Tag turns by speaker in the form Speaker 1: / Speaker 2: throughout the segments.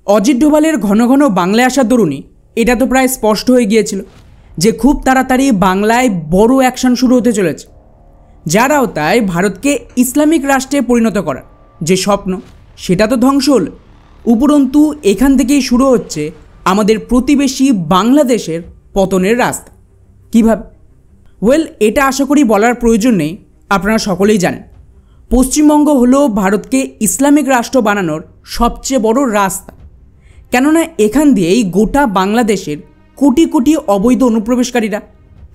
Speaker 1: অজিত ডোভালের ঘন ঘন বাংলায় আসার দরুনই এটা তো প্রায় স্পষ্ট হয়ে গিয়েছিল যে খুব তাড়াতাড়ি বাংলায় বড় অ্যাকশন শুরু হতে চলেছে, যার আওতায় ভারতকে ইসলামিক রাষ্ট্রে পরিণত করার যে স্বপ্ন সেটা তো ধ্বংস হল, উপরন্তু এখান থেকেই শুরু হচ্ছে আমাদের প্রতিবেশী বাংলাদেশের পতনের রাস্তা। কীভাবে? এটা আশা করি বলার প্রয়োজন নেই, আপনারা সকলেই জানেন। পশ্চিমবঙ্গ হলো ভারতকে ইসলামিক রাষ্ট্র বানানোর সবচেয়ে বড় রাস্তা, কেননা এখান দিয়েই গোটা বাংলাদেশের কোটি কোটি অবৈধ অনুপ্রবেশকারীরা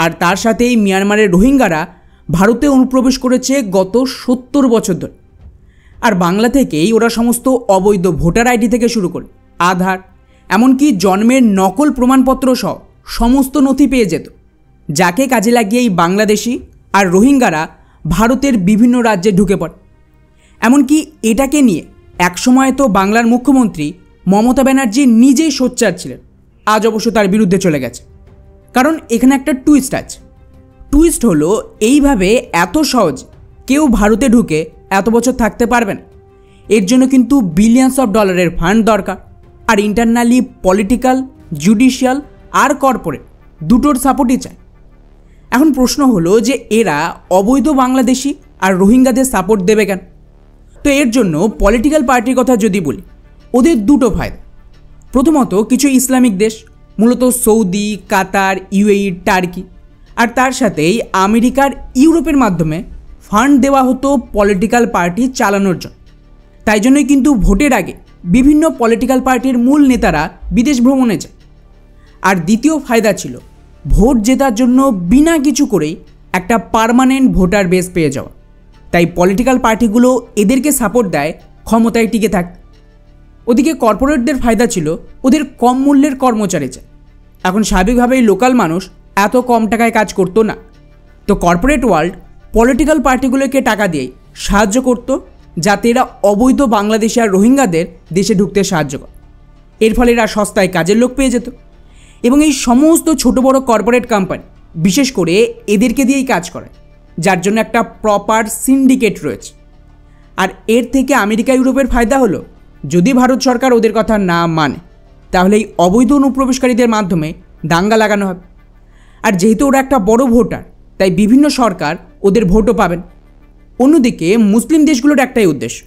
Speaker 1: আর তার সাথেই মিয়ানমারের রোহিঙ্গারা ভারতে অনুপ্রবেশ করেছে গত 70 বছর ধরে। আর বাংলা থেকেই ওরা সমস্ত অবৈধ ভোটার আইডি থেকে শুরু করে আধার, এমনকি জন্মের নকল প্রমাণপত্র সহ সমস্ত নথি পেয়ে যেত, যাকে কাজে লাগিয়ে এই বাংলাদেশি আর রোহিঙ্গারা ভারতের বিভিন্ন রাজ্যে ঢুকে পড়ে। এমনকি এটাকে নিয়ে একসময় তো বাংলার মুখ্যমন্ত্রী মমতা ব্যানার্জি নিজেই সোচ্চার ছিলেন, আজ অবশ্য তার বিরুদ্ধে চলে গেছে। কারণ এখানে একটা টুইস্ট আছে। টুইস্ট হলো এইভাবে এত সহজ কেউ ভারতে ঢুকে এত বছর থাকতে পারবে না। এর জন্য কিন্তু বিলিয়ন্স অফ ডলারের ফান্ড দরকার, আর ইন্টারনালি পলিটিক্যাল, জুডিশিয়াল আর কর্পোরেট দুটোর সাপোর্টই চায়। এখন প্রশ্ন হলো যে এরা অবৈধ বাংলাদেশি আর রোহিঙ্গাদের সাপোর্ট দেবে কেন? তো এর জন্য পলিটিক্যাল পার্টির কথা যদি বলি, ওদের দুটো ফায়দা। প্রথমত, কিছু ইসলামিক দেশ, মূলত সৌদি, কাতার, ইউএই, টার্কি আর তার সাথেই আমেরিকার, ইউরোপের মাধ্যমে ফান্ড দেওয়া হতো পলিটিক্যাল পার্টি চালানোর জন্য। তাই জন্যই কিন্তু ভোটের আগে বিভিন্ন পলিটিক্যাল পার্টির মূল নেতারা বিদেশ ভ্রমণে যায়। আর দ্বিতীয় ফায়দা ছিল ভোট জেতার জন্য বিনা কিছু করেই একটা পার্মানেন্ট ভোটার বেস পেয়ে যাওয়া। তাই পলিটিক্যাল পার্টিগুলো এদেরকে সাপোর্ট দেয় ক্ষমতায় টিকে থাকতে। ওদিকে কর্পোরেটদের ফায়দা ছিল ওদের কম মূল্যের কর্মচারী চায়। এখন স্বাভাবিকভাবেই লোকাল মানুষ এত কম টাকায় কাজ করতো না, তো কর্পোরেট ওয়ার্ল্ড পলিটিক্যাল পার্টিগুলোকে টাকা দিয়েই সাহায্য করত, যাতে এরা অবৈধ বাংলাদেশি আর রোহিঙ্গাদের দেশে ঢুকতে সাহায্য করে। এর ফলে এরা সস্তায় কাজের লোক পেয়ে যেত, এবং এই সমস্ত ছোট বড় কর্পোরেট কোম্পানি বিশেষ করে এদেরকে দিয়েই কাজ করে, যার জন্য একটা প্রপার সিন্ডিকেট রয়েছে। আর এর থেকে আমেরিকা, ইউরোপের ফায়দা হলো যদি ভারত সরকার ওদের কথা না মানে তাহলে এই অবৈধ অনুপ্রবেশকারীদের মাধ্যমে দাঙ্গা লাগানো হবে। আর যেহেতু ওরা একটা বড় ভোটার, তাই বিভিন্ন সরকার ওদের ভোটও পাবেন। অন্যদিকে মুসলিম দেশগুলোর একটাই উদ্দেশ্য,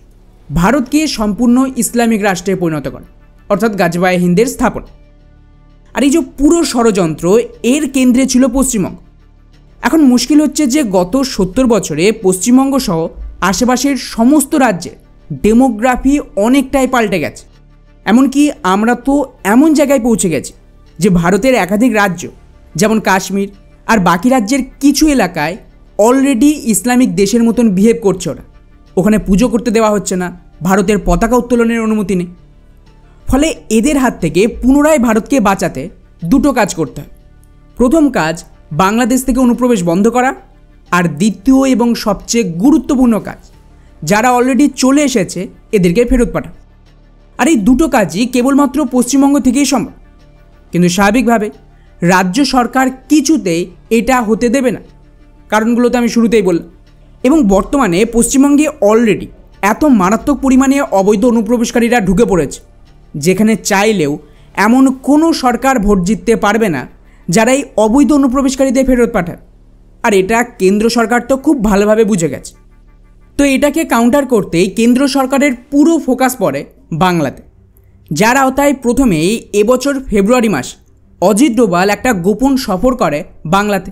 Speaker 1: ভারতকে সম্পূর্ণ ইসলামিক রাষ্ট্রে পরিণত করা, অর্থাৎ গাজওয়ায়ে হিন্দের স্থাপন। আর এই যে পুরো ষড়যন্ত্র, এর কেন্দ্রে ছিল পশ্চিমবঙ্গ। এখন মুশকিল হচ্ছে যে গত 70 বছরে পশ্চিমবঙ্গ সহ আশেপাশের সমস্ত রাজ্যের ডেমোগ্রাফি অনেকটাই পাল্টে গেছে। এমনকি আমরা তো এমন জায়গায় পৌঁছে গেছি যে ভারতের একাধিক রাজ্য, যেমন কাশ্মীর আর বাকি রাজ্যের কিছু এলাকায় অলরেডি ইসলামিক দেশের মতন বিহেভ করছে ওরা। ওখানে পুজো করতে দেওয়া হচ্ছে না, ভারতের পতাকা উত্তোলনের অনুমতি নেই। ফলে এদের হাত থেকে পুনরায় ভারতকে বাঁচাতে দুটো কাজ করতে হয়। প্রথম কাজ বাংলাদেশ থেকে অনুপ্রবেশ বন্ধ করা, আর দ্বিতীয় এবং সবচেয়ে গুরুত্বপূর্ণ কাজ যারা অলরেডি চলে এসেছে এদেরকে ফেরত পাঠানো। আর এই দুটো কাজই কেবলমাত্র পশ্চিমবঙ্গ থেকেই সম্ভব, কিন্তু স্বাভাবিকভাবে রাজ্য সরকার কিছুতেই এটা হতে দেবে না। কারণগুলো তো আমি শুরুতেই বললাম। এবং বর্তমানে পশ্চিমবঙ্গে অলরেডি এত মারাত্মক পরিমাণে অবৈধ অনুপ্রবেশকারীরা ঢুকে পড়েছে, যেখানে চাইলেও এমন কোনো সরকার ভোট জিততে পারবে না যারা এই অবৈধ অনুপ্রবেশকারীদের ফেরত পাঠায়। আর এটা কেন্দ্র সরকার তো খুব ভালোভাবে বুঝে গেছে। তো এটাকে কাউন্টার করতেই কেন্দ্র সরকারের পুরো ফোকাস পড়ে বাংলাতে, যার আওতায় প্রথমেই এবছর ফেব্রুয়ারি মাস অজিত ডোভাল একটা গোপন সফর করে বাংলাতে,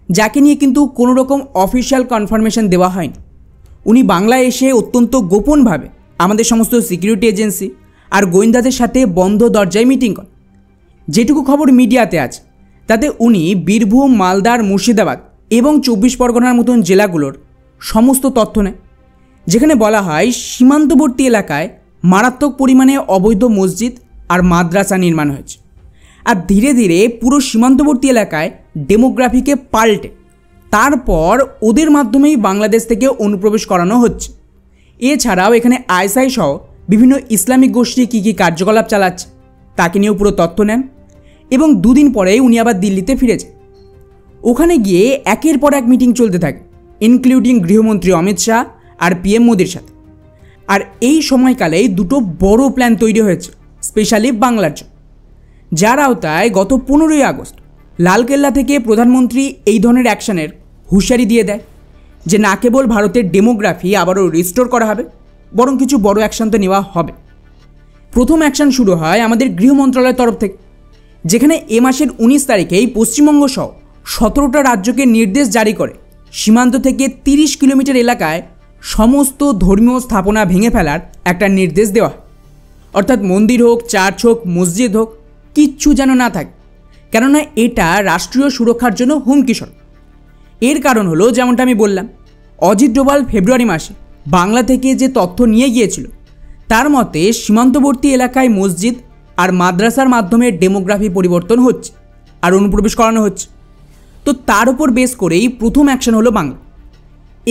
Speaker 1: যাকে নিয়ে কিন্তু কোনো রকম অফিসিয়াল কনফার্মেশন দেওয়া হয়নি। উনি বাংলায় এসে অত্যন্ত গোপনভাবে আমাদের সমস্ত সিকিউরিটি এজেন্সি আর গোয়েন্দাদের সাথে বন্ধ দরজায় মিটিং করেন। যেটুকু খবর মিডিয়াতে আছে তাতে উনি বীরভূম, মালদার, মুর্শিদাবাদ এবং 24 পরগনার মতন জেলাগুলোর সমস্ত তথ্য নেয়, যেখানে বলা হয় সীমান্তবর্তী এলাকায় মারাত্মক পরিমাণে অবৈধ মসজিদ আর মাদ্রাসা নির্মাণ হয়েছে। আর ধীরে ধীরে পুরো সীমান্তবর্তী এলাকায় ডেমোগ্রাফিকে পাল্টে তারপর ওদের মাধ্যমেই বাংলাদেশ থেকে অনুপ্রবেশ করানো হচ্ছে। এছাড়াও এখানে আইএসআই সহ বিভিন্ন ইসলামিক গোষ্ঠী কী কী কার্যকলাপ চালাচ্ছে তাকে নিয়েও পুরো তথ্য নেন, এবং দুদিন পরেই উনি আবার দিল্লিতে ফিরে যান। ওখানে গিয়ে একের পর এক মিটিং চলতে থাকে, ইনক্লুডিং গৃহমন্ত্রী অমিত শাহ আর পিএম মোদির সাথে। আর এই সময়কালেই দুটো বড় প্ল্যান তৈরি হয়েছে স্পেশালি বাংলার জন্য, যার আওতায় গত 15ই আগস্ট লালকেল্লা থেকে প্রধানমন্ত্রী এই ধরনের অ্যাকশনের হুঁশিয়ারি দিয়ে দেয় যে না কেবল ভারতের ডেমোগ্রাফি আবারও রিস্টোর করা হবে, বরং কিছু বড় অ্যাকশন তো নেওয়া হবে। প্রথম অ্যাকশন শুরু হয় আমাদের গৃহ মন্ত্রণালয়ের তরফ থেকে, যেখানে এ মাসের 19 তারিখেই পশ্চিমবঙ্গ সহ 17টা রাজ্যকে নির্দেশ জারি করে সীমান্ত থেকে 30 কিলোমিটার এলাকায় সমস্ত ধর্মীয় স্থাপনা ভেঙে ফেলার একটা নির্দেশ দেওয়া হয়। অর্থাৎ মন্দির হোক, চার্চ হোক, মসজিদ হোক, কিচ্ছু যেন না থাকে, কেননা এটা রাষ্ট্রীয় সুরক্ষার জন্য হুমকি স্বরূপ। এর কারণ হলো, যেমনটা আমি বললাম, অজিত ডোভাল ফেব্রুয়ারি মাসে বাংলা থেকে যে তথ্য নিয়ে গিয়েছিল তার মতে সীমান্তবর্তী এলাকায় মসজিদ আর মাদ্রাসার মাধ্যমে ডেমোগ্রাফি পরিবর্তন হচ্ছে আর অনুপ্রবেশ করানো হচ্ছে। তো তার উপর বেস করেই প্রথম অ্যাকশন হলো বাংলা।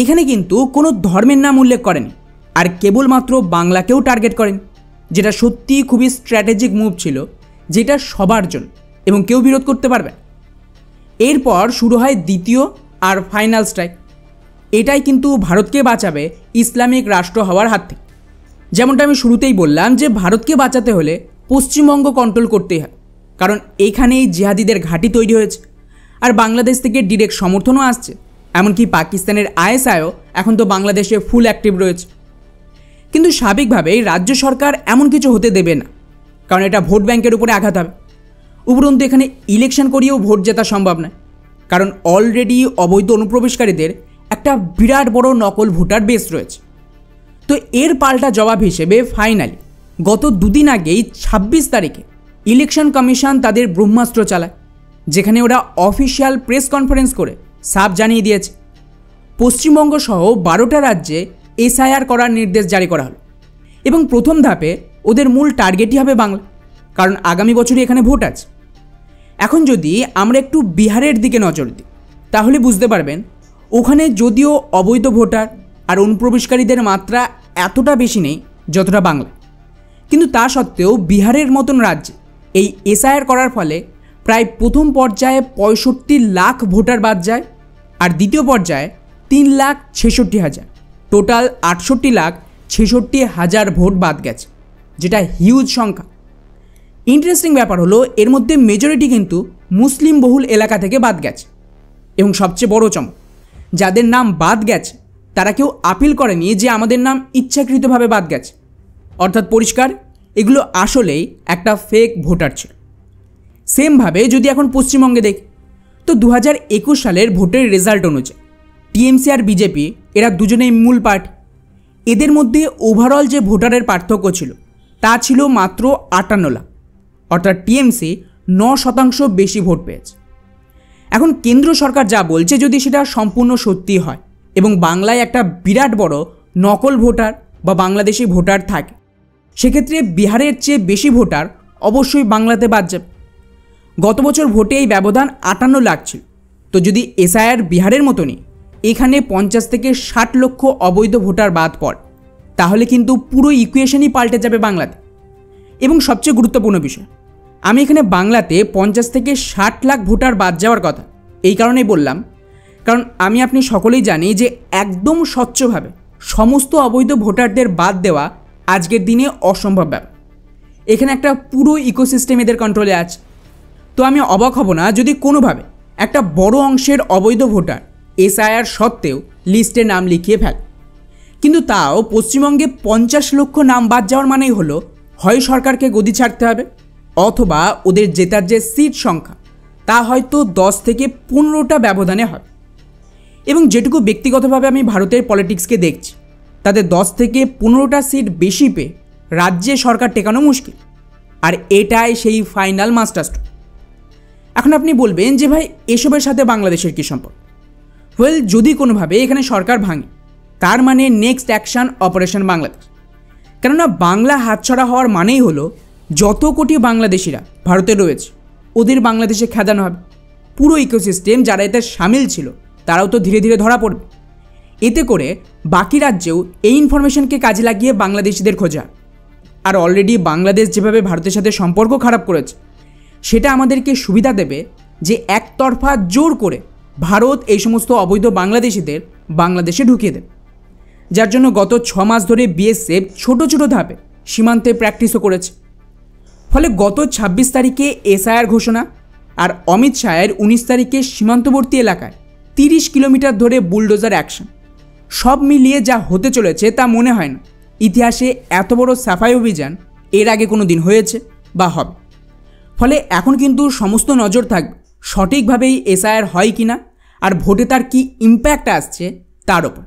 Speaker 1: এখানে কিন্তু কোনো ধর্মের নাম উল্লেখ করেনি আর কেবলমাত্র বাংলাকেও টার্গেট করেনি, যেটা সত্যিই খুবই স্ট্র্যাটেজিক মুভ ছিল, যেটা সবার জন্য এবং কেউ বিরোধ করতে পারবে। এরপর শুরু হয় দ্বিতীয় আর ফাইনাল স্ট্রাইক। এটাই কিন্তু ভারতকে বাঁচাবে ইসলামিক রাষ্ট্র হওয়ার হাত থেকে। যেমনটা আমি শুরুতেই বললাম যে ভারতকে বাঁচাতে হলে পশ্চিমবঙ্গ কন্ট্রোল করতেই হয়, কারণ এইখানেই জিহাদিদের ঘাঁটি তৈরি হয়েছে আর বাংলাদেশ থেকে ডিরেক্ট সমর্থনও আসছে। এমনকি পাকিস্তানের আইএসআইও এখন তো বাংলাদেশে ফুল অ্যাক্টিভ রয়েছে। কিন্তু স্বাভাবিকভাবেই রাজ্য সরকার এমন কিছু হতে দেবে না, কারণ এটা ভোট ব্যাংকের উপরে আঘাত হবে। উপরন্তু এখানে ইলেকশন করিয়েও ভোট জেতা সম্ভব নয়, কারণ অলরেডি অবৈধ অনুপ্রবেশকারীদের একটা বিরাট বড় নকল ভোটার বেস রয়েছে। তো এর পাল্টা জবাব হিসেবে ফাইনালি গত দুদিন আগেই 26 তারিখে ইলেকশন কমিশন তাদের ব্রহ্মাস্ত্র চালায়, যেখানে ওরা অফিসিয়াল প্রেস কনফারেন্স করে সাফ জানিয়ে দিয়েছে পশ্চিমবঙ্গ সহ 12টা রাজ্যে এসআইআর করার নির্দেশ জারি করা হলো এবং প্রথম ধাপে ওদের মূল টার্গেটই হবে বাংলা, কারণ আগামী বছরই এখানে ভোট আছে। এখন যদি আমরা একটু বিহারের দিকে নজর দিই তাহলে বুঝতে পারবেন ওখানে যদিও অবৈধ ভোটার আর অনুপ্রবেশকারীদের মাত্রা এতটা বেশি নেই যতটা বাংলা, কিন্তু তা সত্ত্বেও বিহারের মতন রাজ্যে এই এসআইআর করার ফলে প্রায় প্রথম পর্যায়ে 65 লাখ ভোটার বাদ যায় আর দ্বিতীয় পর্যায়ে 3,66,000, টোটাল 68,66,000 ভোট বাদ গেছে, যেটা হিউজ সংখ্যা। ইন্টারেস্টিং ব্যাপার হলো এর মধ্যে মেজরিটি কিন্তু মুসলিম বহুল এলাকা থেকে বাদ গেছে এবং সবচেয়ে বড় চমক, যাদের নাম বাদ গেছে তারা কেউ আপিল করেনি যে আমাদের নাম ইচ্ছাকৃতভাবে বাদ গেছে। অর্থাৎ পরিষ্কার এগুলো আসলেই একটা ফেক ভোটার ছিল। সেমভাবে যদি এখন পশ্চিমবঙ্গে দেখি তো 2021 সালের ভোটের রেজাল্ট অনুযায়ী টিএমসি আর বিজেপি এরা দুজনেই মূল পার্টি। এদের মধ্যে ওভারঅল যে ভোটারের পার্থক্য ছিল তা ছিল মাত্র 58 লাখ, অর্থাৎ টিএমসি 9% বেশি ভোট পেয়েছে। এখন কেন্দ্র সরকার যা বলছে যদি সেটা সম্পূর্ণ সত্যি হয় এবং বাংলায় একটা বিরাট বড় নকল ভোটার বা বাংলাদেশি ভোটার থাকে, সেক্ষেত্রে বিহারের চেয়ে বেশি ভোটার অবশ্যই বাংলাতে বাদ যাবে। গত বছর ভোটে এই ব্যবধান 58 লাখ ছিল, তো যদি এসআইআর বিহারের মতনই এখানে 50 থেকে 60 লক্ষ অবৈধ ভোটার বাদ পড়ে তাহলে কিন্তু পুরো ইকুয়েশনই পাল্টে যাবে বাংলাতে। এবং সবচেয়ে গুরুত্বপূর্ণ বিষয়, আমি এখানে বাংলাতে 50 থেকে 60 লাখ ভোটার বাদ যাওয়ার কথা এই কারণেই বললাম, কারণ আমি আপনি সকলেই জানি যে একদম স্বচ্ছভাবে সমস্ত অবৈধ ভোটারদের বাদ দেওয়া আজকের দিনে অসম্ভব ব্যাপার। এখানে একটা পুরো ইকোসিস্টেম এদের কন্ট্রোলে আছে। তো আমি অবাক হব না যদি কোনোভাবে একটা বড় অংশের অবৈধ ভোটার এসআইআর সত্ত্বেও লিস্টে নাম লিখিয়ে ফেলে। কিন্তু তাও পশ্চিমবঙ্গে 50 লক্ষ নাম বাদ যাওয়ার মানেই হলো হয় সরকারকে গদি ছাড়তে হবে অথবা ওদের জেতার যে সিট সংখ্যা তা হয়তো 10 থেকে 15টা ব্যবধানে হয়। এবং যেটুকু ব্যক্তিগতভাবে আমি ভারতের পলিটিক্সকে দেখছি তাদের 10 থেকে 15টা সিট বেশি পেয়ে রাজ্যে সরকার টেকানো মুশকিল, আর এটাই সেই ফাইনাল মাস্টারস্ট্রোক। এখন আপনি বলবেন যে ভাই এসবের সাথে বাংলাদেশের কী সম্পর্ক? ওয়েল, যদি কোনোভাবে এখানে সরকার ভাঙে তার মানে নেক্সট অ্যাকশন অপারেশন বাংলাদেশ। কেননা বাংলা হাতছাড়া হওয়ার মানেই হলো যত কোটি বাংলাদেশিরা ভারতে রয়েছে ওদের বাংলাদেশে খেদানো হবে। পুরো ইকোসিস্টেম যারা এতে সামিল ছিল তারাও তো ধীরে ধীরে ধরা পড়বে। এতে করে বাকি রাজ্যেও এই ইনফরমেশনকে কাজে লাগিয়ে বাংলাদেশিদের খোঁজা। আর অলরেডি বাংলাদেশ যেভাবে ভারতের সাথে সম্পর্ক খারাপ করেছে সেটা আমাদেরকে সুবিধা দেবে যে একতরফা জোর করে ভারত এই সমস্ত অবৈধ বাংলাদেশিদের বাংলাদেশে ঢুকিয়ে দেবে, যার জন্য গত 6 মাস ধরে বিএসএফ ছোট ছোট ধাপে সীমান্তে প্র্যাকটিসও করেছে। ফলে গত ২৬ তারিখে এসআইআর ঘোষণা আর অমিত শাহের ১৯ তারিখে সীমান্তবর্তী এলাকায় ৩০ কিলোমিটার ধরে বুলডোজার অ্যাকশন, সব মিলিয়ে যা হতে চলেছে তা মনে হয় না ইতিহাসে এত বড় সাফাই অভিযান এর আগে কোনো দিন হয়েছে বা হবে। ফলে এখন কিন্তু সমস্ত নজর থাকবে সঠিকভাবেই এসআইআর হয় কিনা আর ভোটে তার কী ইম্প্যাক্ট আসছে তার ওপর।